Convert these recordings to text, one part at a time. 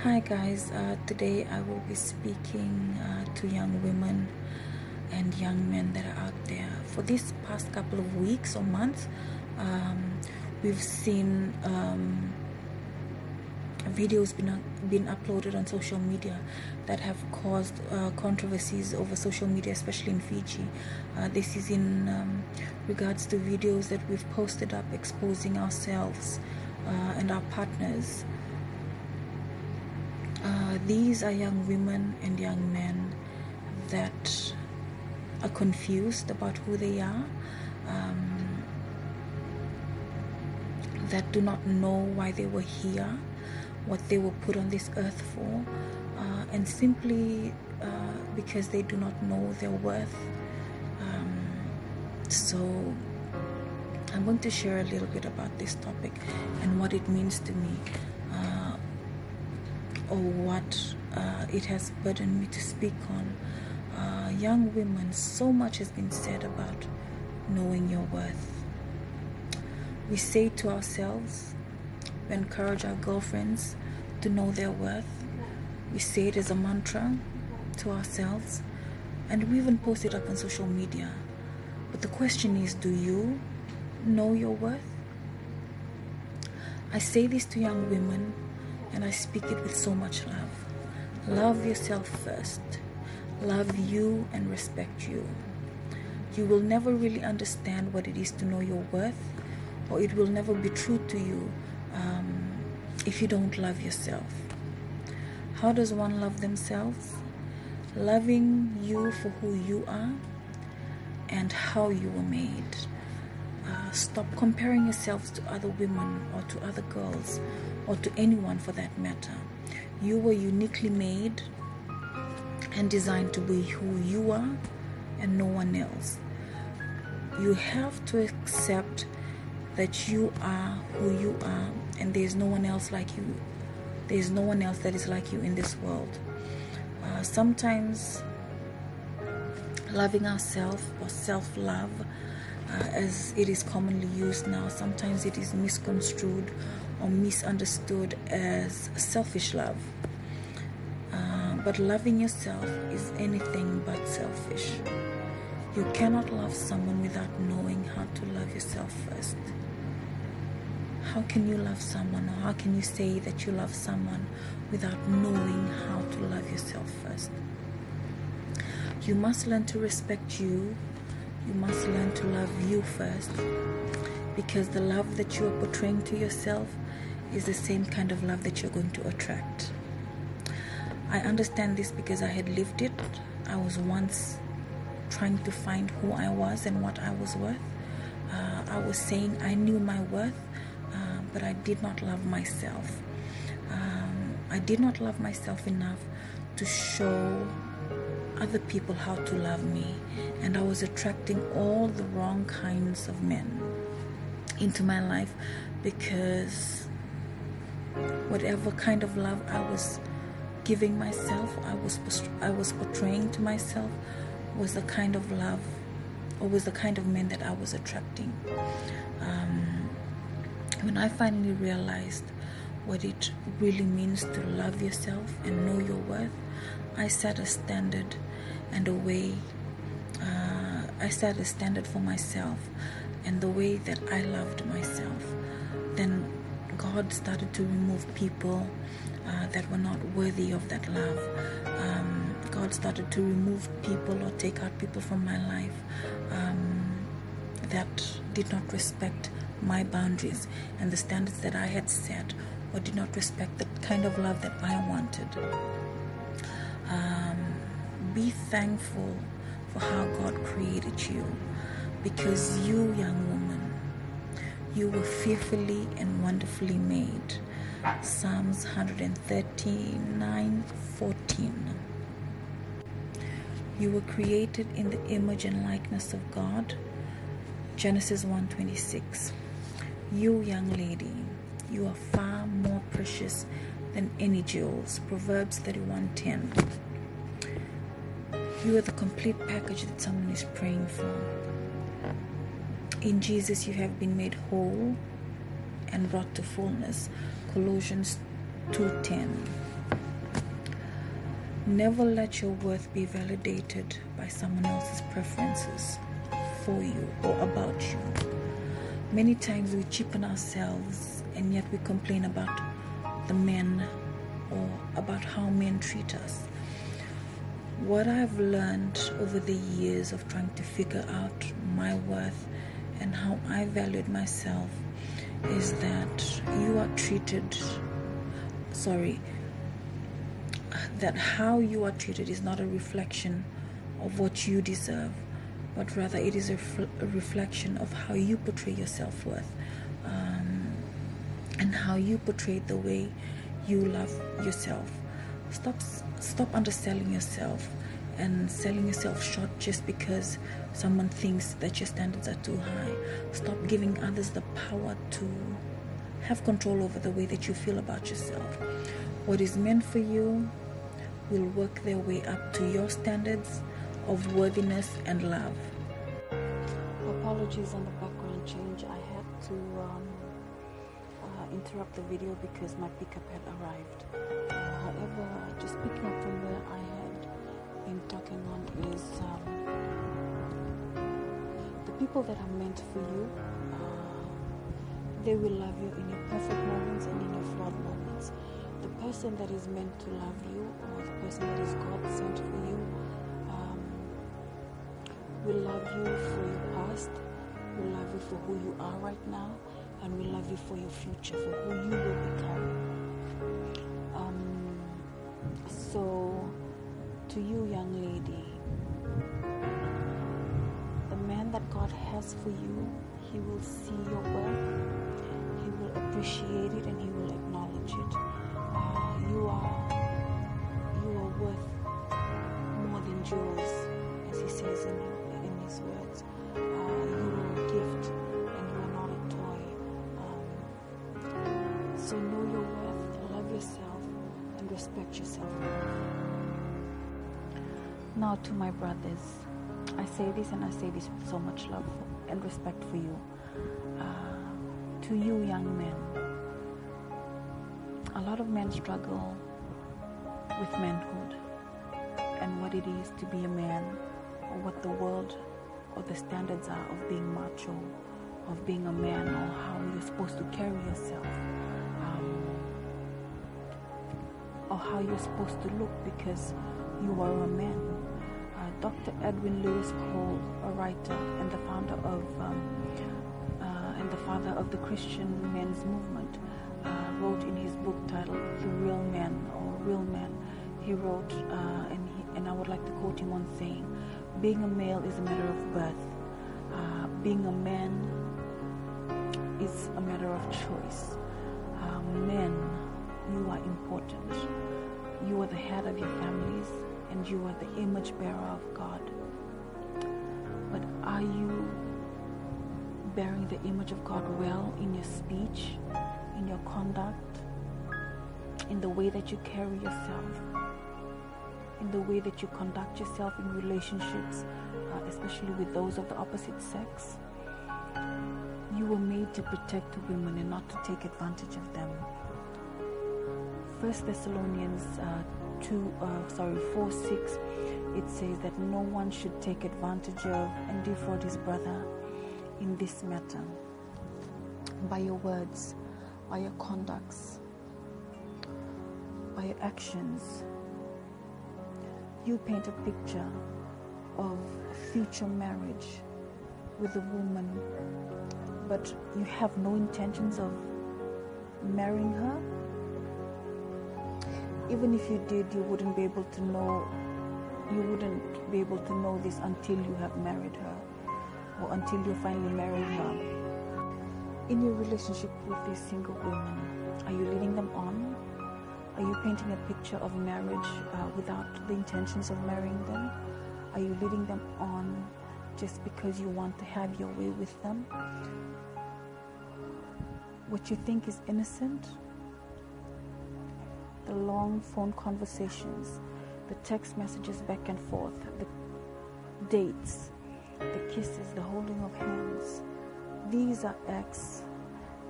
Hi guys, today I will be speaking to young women and young men that are out there. For this past couple of weeks or months, we've seen videos been uploaded on social media that have caused controversies over social media, especially in Fiji. This is in regards to videos that we've posted up exposing ourselves and our partners. These are young women and young men that are confused about who they are, that do not know why they were here, what they were put on this earth for, and simply because they do not know their worth. So I'm going to share a little bit about this topic and what it means to me, or what it has burdened me to speak on. Young women, so much has been said about knowing your worth. We say to ourselves, we encourage our girlfriends to know their worth. We say it as a mantra to ourselves, and we even post it up on social media. But the question is, do you know your worth? I say this to young women, and I speak it with so much love. Love yourself first. Love you and respect you. You will never really understand what it is to know your worth, or it will never be true to you if you don't love yourself. How does one love themselves? Loving you for who you are and how you were made. Stop comparing yourselves to other women or to other girls or to anyone for that matter. You were uniquely made and designed to be who you are and no one else. You have to accept that you are who you are, and there's no one else like you. There's no one else that is like you in this world. Sometimes loving ourselves or self-love, as it is commonly used now, sometimes it is misconstrued or misunderstood as selfish love. But loving yourself is anything but selfish. You cannot love someone without knowing how to love yourself first. How can you love someone, or how can you say that you love someone without knowing how to love yourself first? You must learn to respect you. You must learn to love you first, because the love that you are portraying to yourself is the same kind of love that you're going to attract. I understand this because I had lived it. I was once trying to find who I was and what I was worth. I was saying I knew my worth, but I did not love myself. I did not love myself enough to show other people how to love me, and I was attracting all the wrong kinds of men into my life, because whatever kind of love I was giving myself, I was portraying to myself, was the kind of love, or was the kind of men that I was attracting. When I finally realized what it really means to love yourself and know your worth, I set a standard and a way. I set a standard for myself and the way that I loved myself. Then God started to remove people that were not worthy of that love. God started to remove people or take out people from my life that did not respect my boundaries and the standards that I had set, or did not respect the kind of love that I wanted. Be thankful for how God created you, because you, young woman, you were fearfully and wonderfully made. Psalms 139:14. You were created in the image and likeness of God. Genesis 1:26. You, young lady, you are far more precious than any jewels. Proverbs 31:10. You are the complete package that someone is praying for. In Jesus you have been made whole and brought to fullness. Colossians 2:10. Never let your worth be validated by someone else's preferences for you or about you. Many times we cheapen ourselves, and yet we complain about the men or about how men treat us. What I've learned over the years of trying to figure out my worth and how I valued myself is that that how you are treated is not a reflection of what you deserve, but rather it is a reflection of how you portray your self-worth, and how you portray the way you love yourself. Stop underselling yourself and selling yourself short just because someone thinks that your standards are too high. Stop giving others the power to have control over the way that you feel about yourself. What is meant for you will work their way up to your standards of worthiness and love. Apologies on the background change. I had to interrupt the video because my pickup had arrived. However, just picking up from where I had been talking on is the people that are meant for you, they will love you in your perfect moments and in your flawed moments. The person that is meant to love you, or the person that is God sent for you, will love you for your past, will love you for who you are right now, and will love you for your future, for who you will become. So, to you, young lady, the man that God has for you, he will see your worth, he will appreciate it, and he will acknowledge it. You are worth more than jewels, as he says in his words. You are a gift, and you are not a toy. So know your worth, love yourself, and respect yourself. Now to my brothers, I say this and I say this with so much love and respect for you. To you young men, a lot of men struggle with manhood and what it is to be a man, or what the world or the standards are of being macho, of being a man, or how you're supposed to carry yourself, or how you're supposed to look because you are a man. Dr. Edwin Lewis Cole, a writer and the founder of and the father of the Christian men's movement, wrote in his book titled The Real Man, or Real Man. He wrote, and I would like to quote him on saying, being a male is a matter of birth. Being a man is a matter of choice. Men, you are important. You are the head of your families, and you are the image bearer of God. But are you bearing the image of God well in your speech, in your conduct, in the way that you carry yourself, in the way that you conduct yourself in relationships, especially with those of the opposite sex? You were made to protect women and not to take advantage of them. 1 Thessalonians 4:6, it says that no one should take advantage of and defraud his brother in this matter. By your words, by your conducts, by your actions, you paint a picture of future marriage with a woman, but you have no intentions of marrying her. Even if you did, you wouldn't be able to know this until you have married her, or until you finally marry her. In your relationship with these single women, are you leading them on? Are you painting a picture of marriage without the intentions of marrying them? Are you leading them on just because you want to have your way with them? What you think is innocent, the long phone conversations, the text messages back and forth, the dates, the kisses, the holding of hands, these are acts,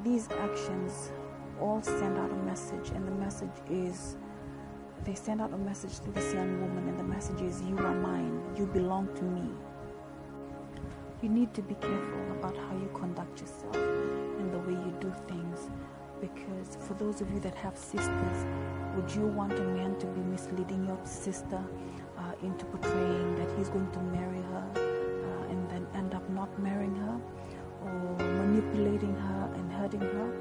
these actions all send out a message, and the message is they send out a message to this young woman, and the message is, you are mine, you belong to me. You need to be careful about how you conduct yourself and the way you do things, because for those of you that have sisters, would you want a man to be misleading your sister into portraying that he's going to marry her and then end up not marrying her, or manipulating her and hurting her?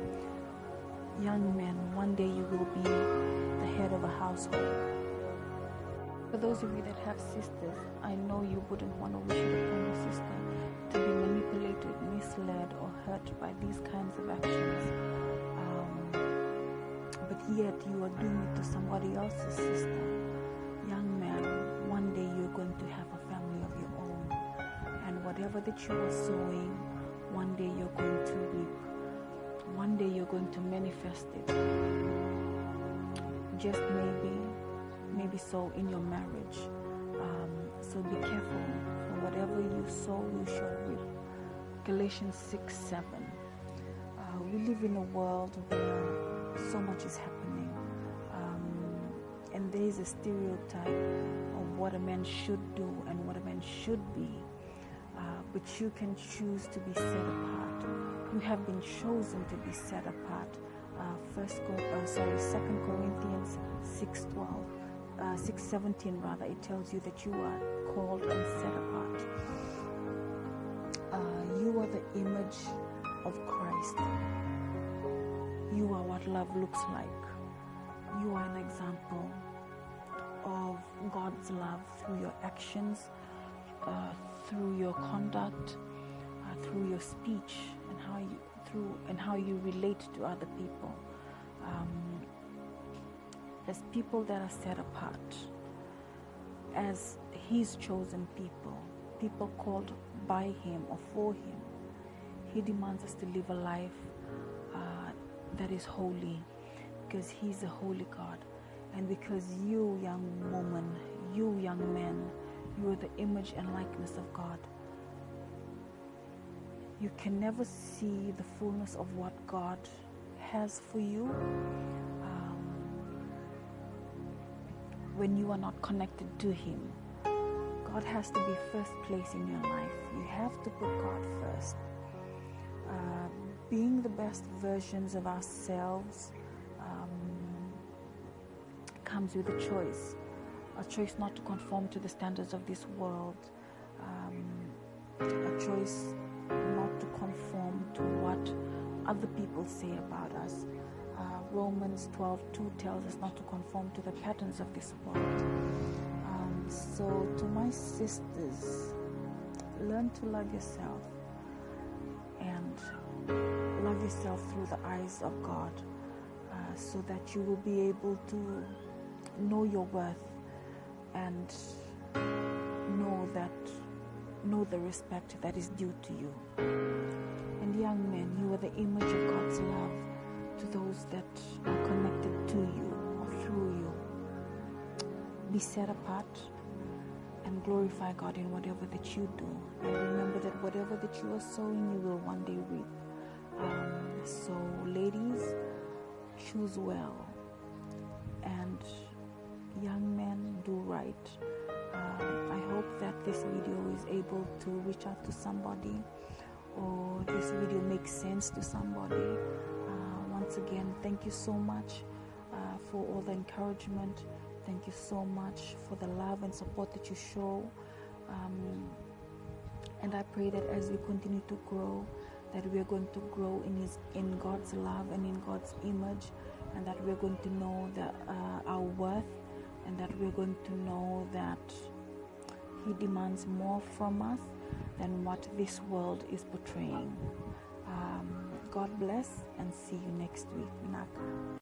Young men, one day you will be the head of a household. For those of you that have sisters, I know you wouldn't want to wish it upon your sister to be manipulated, misled, or hurt by these kinds of actions. But yet you are doing it to somebody else's sister. Young man, one day you're going to have a family of your own. And whatever that you are sowing, one day you're going to reap. One day you're going to manifest it. Just maybe so in your marriage. So be careful. For whatever you sow, you shall reap. Galatians 6:7. We live in a world where so much is happening. And there is a stereotype of what a man should do and what a man should be. But you can choose to be set apart. You have been chosen to be set apart. 2 Corinthians 6:17 rather, it tells you that you are called and set apart. You are the image of Christ. You are what love looks like. You are an example of God's love through your actions, through your conduct, through your speech, and how you relate to other people. As people that are set apart, as His chosen people called by Him or for Him, He demands us to live a life that is holy, because He's a holy God. And because you, young woman, you, young man, you are the image and likeness of God. You can never see the fullness of what God has for you when you are not connected to Him. God has to be first place in your life. You have to put God first. Being the best versions of ourselves comes with a choice not to conform to the standards of this world, a choice not to conform to what other people say about us. Romans 12:2 tells us not to conform to the patterns of this world. So to my sisters, learn to love yourself, and love yourself through the eyes of God, so that you will be able to know your worth and know the respect that is due to you. And young men, you are the image of God's love to those that are connected to you or through you. Be set apart and glorify God in whatever that you do. And remember that whatever that you are sowing, you will one day reap. So ladies, choose well, and young men, do right. I hope that this video is able to reach out to somebody, or this video makes sense to somebody. Once again, thank you so much for all the encouragement. Thank you so much for the love and support that you show. And I pray that as we continue to grow, that we are going to grow in God's love and in God's image, and that we're going to know that our worth, and that we're going to know that He demands more from us than what this world is portraying. God bless, and see you next week.